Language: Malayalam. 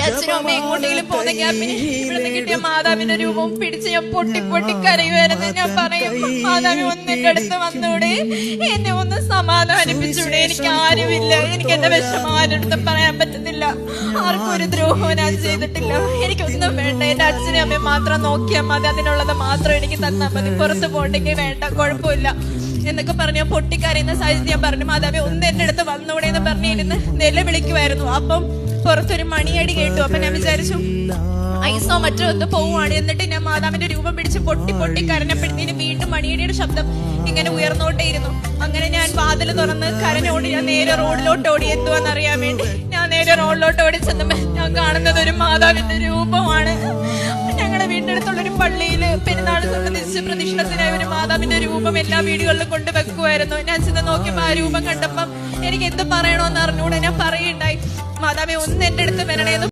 അച്ഛനും അമ്മയും എങ്ങോട്ടെങ്കിലും പോകുന്ന ഗ്യാപ്പിന് ഇവിടുന്ന് കിട്ടിയ മാതാവിന്റെ രൂപവും പിടിച്ച് ഞാൻ പൊട്ടി പൊട്ടി കരയുമായിരുന്നു. ഞാൻ പറയും, മാതാവി ഒന്ന് എന്റെ അടുത്ത് വന്നൂടെ, എന്നെ ഒന്ന് സമാധാനിപ്പിച്ചൂടെ, എനിക്ക് ആരുമില്ല, എനിക്ക് എന്റെ വിഷമം ആരുടെ പറയാൻ പറ്റുന്നില്ല, ആർക്കും ഒരു ദ്രോഹവും ഞാൻ ചെയ്തിട്ടില്ല, എനിക്കൊന്നും വേണ്ട, എന്റെ അച്ഛനും അമ്മയും മാത്രം നോക്കിയാൽ മതി, അതിനുള്ളത് മാത്രം എനിക്ക് തന്നാൽ മതി, പുറത്ത് പോകണ്ടെങ്കിൽ വേണ്ട, കുഴപ്പമില്ല എന്നൊക്കെ പറഞ്ഞ പൊട്ടിക്കരയുന്ന സാഹചര്യം ഞാൻ പറഞ്ഞു, മാതാവി ഒന്ന് എന്റെ അടുത്ത് വന്നൂടെ എന്ന് പറഞ്ഞിരുന്ന് നിലവിളിക്കുമായിരുന്നു. അപ്പം പുറത്തൊരു മണിയടി കേട്ടു. അപ്പൊ ഞാൻ വിചാരിച്ചു ഐസോ മറ്റോ ഒന്ന് പോവുകയാണ്. എന്നിട്ട് ഞാൻ മാതാവിന്റെ രൂപം പിടിച്ച് പൊട്ടി പൊട്ടി കരഞ്ഞപ്പെടുന്നതിന് വീണ്ടും മണിയടിയുടെ ശബ്ദം ഇങ്ങനെ ഉയർന്നോണ്ടേയിരുന്നു. അങ്ങനെ ഞാൻ വാതിൽ തുറന്ന് കരഞ്ഞോടി ഞാൻ നേരെ റോഡിലോട്ട് ഓടി. എന്തുവാന്നറിയാൻ വേണ്ടി ഞാൻ നേരെ റോഡിലോട്ട് ഓടി ചെന്നപ്പോ ഞാൻ കാണുന്നത് ഒരു മാതാവിന്റെ രൂപമാണ്. ഞങ്ങളുടെ വീടിന്റെ അടുത്തുള്ളൊരു പള്ളിയില് പെരുന്നാൾ സംബന്ധിച്ച് പ്രദക്ഷിണത്തിനായി ഒരു മാതാവിന്റെ രൂപം എല്ലാ വീടുകളിലും കൊണ്ടുവെക്കുമായിരുന്നു. ഞാൻ ചെന്ന് നോക്കിയപ്പോ ആ രൂപം കണ്ടപ്പം എനിക്ക് എന്ത് പറയണോന്ന് അറിഞ്ഞൂടെ. ഞാൻ പറയുണ്ടായി, മാതാവേ ഒന്ന് എന്റെ അടുത്ത് വരണേന്ന്